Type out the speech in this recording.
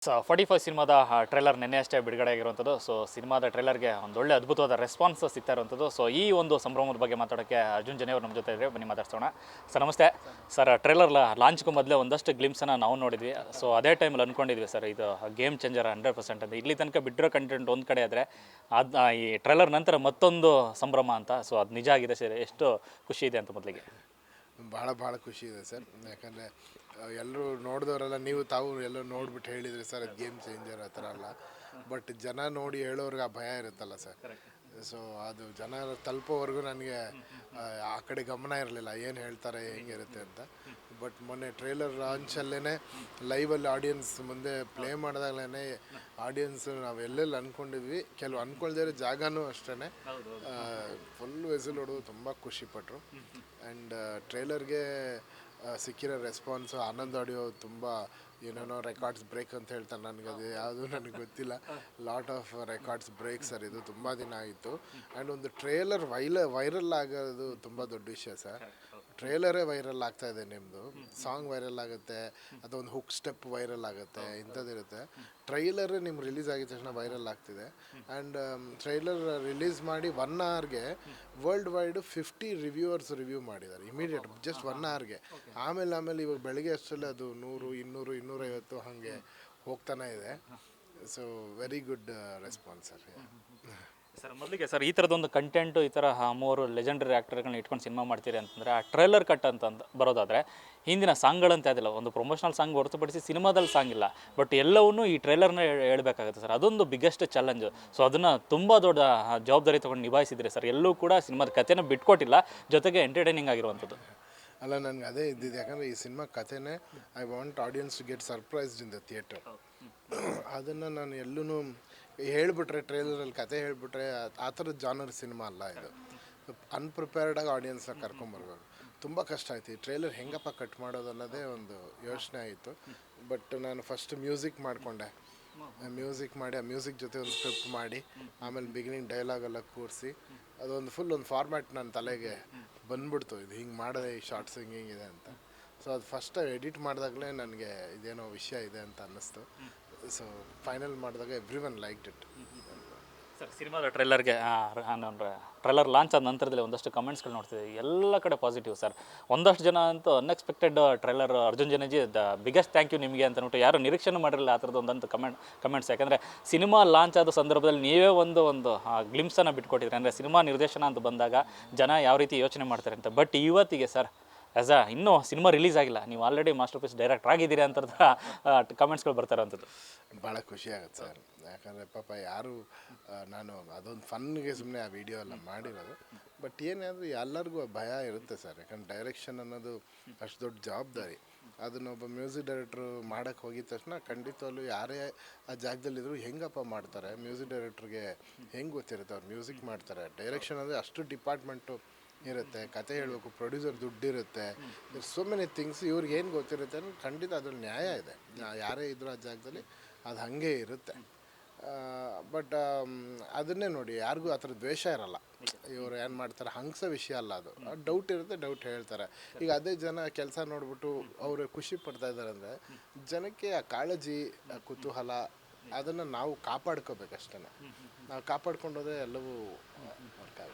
45 ಸಿನಿಮಾದ ಟ್ರೈಲರ್ ನಿನ್ನೆ ಅಷ್ಟೇ ಬಿಡುಗಡೆ ಆಗಿರುವಂಥದ್ದು. ಸಿನಿಮಾದ ಟ್ರೈಲರ್ಗೆ ಒಂದೊಳ್ಳೆ ಅದ್ಭುತವಾದ ರೆಸ್ಪಾನ್ಸ್ ಸಿಗ್ತಾ ಇರುವಂಥದ್ದು. ಈ ಒಂದು ಸಂಭ್ರಮದ ಬಗ್ಗೆ ಮಾತಾಡೋಕ್ಕೆ ಅರ್ಜುನ್ ಜನಿ ಅವರು ನಮ್ಮ ಜೊತೆ ಇದ್ದಾರೆ. ಬನ್ನಿ ಮಾತಾಡ್ಸೋಣ. ಸರ್ ನಮಸ್ತೆ. ಸರ್ ಟ್ರೈಲರ್ ಲಾಂಚ್ಗೂ ಮೊದಲೇ ಒಂದಷ್ಟು ಗ್ಲಿಮ್ಸನ್ನು ನಾವು ನೋಡಿದ್ವಿ. ಅದೇ ಟೈಮಲ್ಲಿ ಅಂದ್ಕೊಂಡಿದ್ವಿ ಸರ್ ಇದು ಗೇಮ್ ಚೇಂಜರ್ 100% ಅಂತ. ಇಲ್ಲಿ ತನಕ ಬಿಟ್ಟಿರೋ ಕಂಟೆಂಟ್ ಒಂದು ಕಡೆ ಆದರೆ ಈ ಟ್ರೈಲರ್ ನಂತರ ಮತ್ತೊಂದು ಸಂಭ್ರಮ ಅಂತ. ಅದು ನಿಜ ಆಗಿದೆ ಸರ್. ಎಷ್ಟು ಖುಷಿ ಇದೆ ಅಂತ ಮೊದಲಿಗೆ ಭಾಳ ಖುಷಿ ಇದೆ ಸರ್. ಯಾಕಂದರೆ ಎಲ್ಲರೂ ನೋಡಿದವರೆಲ್ಲ ತಾವು ಎಲ್ಲರೂ ನೋಡ್ಬಿಟ್ಟು ಹೇಳಿದ್ರಿ ಸರ್ ಅದು ಗೇಮ್ ಚೇಂಜರ್ ಆ ಥರ ಅಲ್ಲ. ಬಟ್ ಜನ ನೋಡಿ ಹೇಳೋರ್ಗೆ ಆ ಭಯ ಇರುತ್ತಲ್ಲ ಸರ್. ಸೊ ಅದು ಜನ ತಲುಪೋವರೆಗೂ ನನಗೆ ಆ ಕಡೆ ಗಮನ ಇರಲಿಲ್ಲ ಏನು ಹೇಳ್ತಾರೆ ಹೆಂಗಿರುತ್ತೆ ಅಂತ. ಬಟ್ ಮೊನ್ನೆ ಟ್ರೈಲರ್ ಲಾಂಚಲ್ಲೇ ಲೈವಲ್ಲಿ ಆಡಿಯನ್ಸ್ ಮುಂದೆ ಪ್ಲೇ ಮಾಡಿದಾಗಲೇ ಆಡಿಯನ್ಸ್ ನಾವು ಎಲ್ಲೆಲ್ಲಿ ಅಂದ್ಕೊಂಡಿದ್ವಿ ಕೆಲವು ಅಂದ್ಕೊಳ್ದೇ ಇರೋ ಜಾಗನೂ ಅಷ್ಟೇ ಫುಲ್ ವಿಸಿಲ್ ಹೊಡೆದು ತುಂಬ ಖುಷಿಪಟ್ಟರು. ಆ್ಯಂಡ್ ಟ್ರೈಲರ್ಗೆ ಸಿಕ್ಕಿರೋ ರೆಸ್ಪಾನ್ಸು ಆನಂದ್ ಆಡಿಯೋ ತುಂಬ ಏನೇನೋ ರೆಕಾರ್ಡ್ಸ್ ಬ್ರೇಕ್ ಅಂತ ಹೇಳ್ತಾರೆ. ನನಗದು ಯಾವುದು ನನಗೆ ಗೊತ್ತಿಲ್ಲ. Lot of records break sir. ಇದು ತುಂಬ ದಿನ ಆಯಿತು. ಆ್ಯಂಡ್ ಒಂದು ಟ್ರೇಲರ್ ವೈರಲ್ ಆಗೋದು ತುಂಬ ದೊಡ್ಡ ವಿಷಯ ಸರ್. ಟ್ರೇಲರೇ ವೈರಲ್ ಆಗ್ತಾಯಿದೆ. ನಿಮ್ಮದು ಸಾಂಗ್ ವೈರಲ್ ಆಗುತ್ತೆ, ಅದೊಂದು ಹುಕ್ ಸ್ಟೆಪ್ ವೈರಲ್ ಆಗುತ್ತೆ, ಇಂಥದ್ದಿರುತ್ತೆ. ಟ್ರೈಲರ್ ನಿಮ್ಗೆ ರಿಲೀಸ್ ಆಗಿದ ತಕ್ಷಣ ವೈರಲ್ ಆಗ್ತಿದೆ. ಆ್ಯಂಡ್ ಟ್ರೈಲರ್ ರಿಲೀಸ್ ಮಾಡಿ 1 hourಗೆ ವರ್ಲ್ಡ್ ವೈಡ್ 50 ರಿವ್ಯೂವರ್ಸ್ ರಿವ್ಯೂ ಮಾಡಿದ್ದಾರೆ ಇಮಿಡಿಯೇಟ್, ಜಸ್ಟ್ 1 hourಗೆ. ಆಮೇಲೆ ಇವಾಗ ಬೆಳಗ್ಗೆ ಅಷ್ಟರಲ್ಲಿ ಅದು 100, 200, 250 ಹಾಗೆ ಹೋಗ್ತಾನೆ ಇದೆ. So very good response sir. Sir ಮೊದಲಿಗೆ ಸರ್ ಈ ಥರದೊಂದು ಕಂಟೆಂಟು ಈ ಥರ 3 ಲೆಜೆಂಡರಿ ಆ್ಯಕ್ಟರ್ಗಳನ್ನ ಇಟ್ಕೊಂಡು ಸಿನಿಮಾ ಮಾಡ್ತೀರಿ ಅಂತಂದರೆ ಆ ಟ್ರೈಲರ್ ಕಟ್ ಅಂತ ಬರೋದಾದರೆ ಹಿಂದಿನ ಸಾಂಗ್ಗಳಂತ ಅದಿಲ್ಲ, ಒಂದು ಪ್ರಮೋಷನಲ್ ಸಾಂಗ್ ಹೊರತುಪಡಿಸಿ ಸಿನಿಮಾದಲ್ಲಿ ಸಾಂಗ್ ಇಲ್ಲ. ಬಟ್ ಎಲ್ಲವನ್ನೂ ಈ ಟ್ರೈಲರ್ನ ಹೇಳ್ಬೇಕಾಗುತ್ತೆ ಸರ್. ಅದೊಂದು ಬಿಗ್ಗೆಸ್ಟ್ ಚಾಲೆಂಜು. ಅದನ್ನು ತುಂಬ ದೊಡ್ಡ ಜವಾಬ್ದಾರಿ ತೊಗೊಂಡು ನಿಭಾಯಿಸಿದ್ರಿ ಸರ್. ಎಲ್ಲೂ ಕೂಡ ಸಿನಿಮಾದ ಕಥೆನ ಬಿಟ್ಕೊಟ್ಟಿಲ್ಲ, ಜೊತೆಗೆ ಎಂಟರ್ಟೈನಿಂಗ್ ಆಗಿರುವಂಥದ್ದು. ಅಲ್ಲ, ನನಗೆ ಅದೇ ಇದ್ದಿದ್ದು. ಯಾಕಂದರೆ ಈ ಸಿನಿಮಾ ಕಥೆನೇ I want audience to get surprised in the theatre. ಅದನ್ನು ನಾನು ಎಲ್ಲೂ ಹೇಳಿಬಿಟ್ರೆ, ಟ್ರೈಲರಲ್ಲಿ ಕತೆ ಹೇಳಿಬಿಟ್ರೆ ಆ ಥರದ ಜಾನರ್ ಸಿನಿಮಾ ಅಲ್ಲ ಇದು. ಅನ್ಪ್ರಿಪೇರ್ಡಾಗಿ ಆಡಿಯನ್ಸ್ನ ಕರ್ಕೊಂಬರ್ಬೇಕು. ತುಂಬ ಕಷ್ಟ ಆಯ್ತು ಈ ಟ್ರೈಲರ್ ಹೆಂಗಪ್ಪ ಕಟ್ ಮಾಡೋದು ಅನ್ನೋದೇ ಒಂದು ಯೋಚನೆ ಆಯಿತು. ಬಟ್ ನಾನು ಫಸ್ಟ್ ಮ್ಯೂಸಿಕ್ ಮಾಡಿಕೊಂಡೆ. ಮ್ಯೂಸಿಕ್ ಮಾಡಿ ಆ ಮ್ಯೂಸಿಕ್ ಜೊತೆ ಒಂದು ಸ್ಕ್ರಿಪ್ಟ್ ಮಾಡಿ ಆಮೇಲೆ ಬಿಗಿನಿಂಗ್ ಡೈಲಾಗೆಲ್ಲ ಕೂರಿಸಿ ಅದೊಂದು ಫುಲ್ ಒಂದು ಫಾರ್ಮ್ಯಾಟ್ ನನ್ನ ತಲೆಗೆ ಬಂದ್ಬಿಡ್ತು. ಇದು ಹಿಂಗೆ ಮಾಡಿದೆ, ಈ ಶಾರ್ಟ್ಸ್ ಹಿಂಗಿದೆ ಅಂತ. ಸೊ ಅದು ಫಸ್ಟ್ ಎಡಿಟ್ ಮಾಡಿದಾಗಲೇ ನನಗೆ ಇದೇನೋ ವಿಷಯ ಇದೆ ಅಂತ ಅನ್ನಿಸ್ತು. ಸೊ ಫೈನಲ್ ಮಾಡಿದಾಗ every one liked it. Sir ಸಿನಿಮಾದ ಟ್ರೈಲರ್ಗೆ ಟ್ರೈಲರ್ ಲಾಂಚ್ ಆದ ನಂತರದಲ್ಲಿ ಒಂದಷ್ಟು ಕಮೆಂಟ್ಸ್ಗಳು ನೋಡ್ತಿದ್ದೆ, ಎಲ್ಲ ಕಡೆ ಪಾಸಿಟಿವ್ ಸರ್. ಒಂದಷ್ಟು ಜನ ಅಂತೂ ಅನ್ಎಕ್ಸ್ಪೆಕ್ಟೆಡ್ ಟ್ರೈಲರ್ ಅರ್ಜುನ್ ಜನಜಿ ಬಿಗ್ಗೆಸ್ಟ್ ಥ್ಯಾಂಕ್ ಯು ನಿಮಗೆ ಅಂತ ನೋಟ್ಟು ಯಾರು ನಿರೀಕ್ಷೆನೂ ಮಾಡಿರಲಿಲ್ಲ ಆ ಥರದ್ದು ಒಂದಂತ ಕಮೆಂಟ್ಸ್. ಯಾಕಂದರೆ ಸಿನಿಮಾ ಲಾಂಚ್ ಆದ ಸಂದರ್ಭದಲ್ಲಿ ನೀವೇ ಒಂದು ಗ್ಲಿಮ್ಸನ್ನು ಬಿಟ್ಕೊಟ್ಟಿದ್ರಿ. ಅಂದರೆ ಸಿನಿಮಾ ನಿರ್ದೇಶನ ಅಂತ ಬಂದಾಗ ಜನ ಯಾವ ರೀತಿ ಯೋಚನೆ ಮಾಡ್ತಾರೆ ಅಂತ. ಬಟ್ ಇವತ್ತಿಗೆ ಸರ್ ಇನ್ನೂ ಸಿನಿಮಾ ರಿಲೀಸ್ ಆಗಿಲ್ಲ, ನೀವು ಆಲ್ರೆಡಿ ಮಾಸ್ಟರ್ ಪೀಸ್ ಡೈರೆಕ್ಟರ್ ಆಗಿದ್ದೀರಿ ಅಂತ ಕಮೆಂಟ್ಸ್ಗಳು ಬರ್ತಾ ಇರೋವಂಥದ್ದು. ಭಾಳ ಖುಷಿ ಆಗುತ್ತೆ ಸರ್. ಯಾಕಂದರೆ ಪಾಪ ಯಾರು ನಾನು ಅದೊಂದು ಫನ್ಗೆ ಸುಮ್ಮನೆ ಆ ವಿಡಿಯೋ ಎಲ್ಲ ಮಾಡಿರೋದು. ಬಟ್ ಏನಾದರೂ ಎಲ್ಲರಿಗೂ ಭಯ ಇರುತ್ತೆ ಸರ್. ಯಾಕಂದ್ರೆ ಡೈರೆಕ್ಷನ್ ಅನ್ನೋದು ಅಷ್ಟು ದೊಡ್ಡ ಜವಾಬ್ದಾರಿ. ಅದನ್ನೊಬ್ಬ ಮ್ಯೂಸಿಕ್ ಡೈರೆಕ್ಟ್ರು ಮಾಡೋಕ್ಕೆ ಹೋಗಿದ ತಕ್ಷಣ ಖಂಡಿತವಾಗ್ಲೂ ಯಾರೇ ಆ ಜಾಗದಲ್ಲಿದ್ದರೂ ಹೆಂಗಪ್ಪ ಮಾಡ್ತಾರೆ. ಮ್ಯೂಸಿಕ್ ಡೈರೆಕ್ಟ್ರಿಗೆ ಹೆಂಗೆ ಗೊತ್ತಿರುತ್ತೆ, ಅವ್ರು ಮ್ಯೂಸಿಕ್ ಮಾಡ್ತಾರೆ. ಡೈರೆಕ್ಷನ್ ಅಂದರೆ ಅಷ್ಟು ಡಿಪಾರ್ಟ್ಮೆಂಟು ಇರುತ್ತೆ, ಕತೆ ಹೇಳಬೇಕು, ಪ್ರೊಡ್ಯೂಸರ್ ದುಡ್ಡಿರುತ್ತೆ, ಸೋ ಮೆನಿ ಥಿಂಗ್ಸ್. ಇವ್ರಿಗೆ ಏನು ಗೊತ್ತಿರುತ್ತೆ ಅನ್ನೋದು ಖಂಡಿತ ಅದ್ರಲ್ಲಿ ನ್ಯಾಯ ಇದೆ. ಯಾರೇ ಇದ್ರೂ ಆ ಜಾಗದಲ್ಲಿ ಅದು ಹಾಗೆ ಇರುತ್ತೆ. ಬಟ್ ಅದನ್ನೇ ನೋಡಿ, ಯಾರಿಗೂ ಆ ಥರ ದ್ವೇಷ ಇರಲ್ಲ. ಇವರು ಏನು ಮಾಡ್ತಾರೆ ಹಂಗ್ಸೋ ವಿಷಯ ಅಲ್ಲ ಅದು. ಡೌಟ್ ಇರುತ್ತೆ, ಡೌಟ್ ಹೇಳ್ತಾರೆ. ಈಗ ಅದೇ ಜನ ಕೆಲಸ ನೋಡಿಬಿಟ್ಟು ಅವರು ಖುಷಿ ಪಡ್ತಾ ಇದ್ದಾರೆ ಅಂದರೆ ಜನಕ್ಕೆ ಆ ಕಾಳಜಿ, ಆ ಕುತೂಹಲ ಅದನ್ನು ನಾವು ಕಾಪಾಡ್ಕೋಬೇಕಷ್ಟೇ. ನಾವು ಕಾಪಾಡ್ಕೊಂಡೋದ್ರೆ ಎಲ್ಲವೂ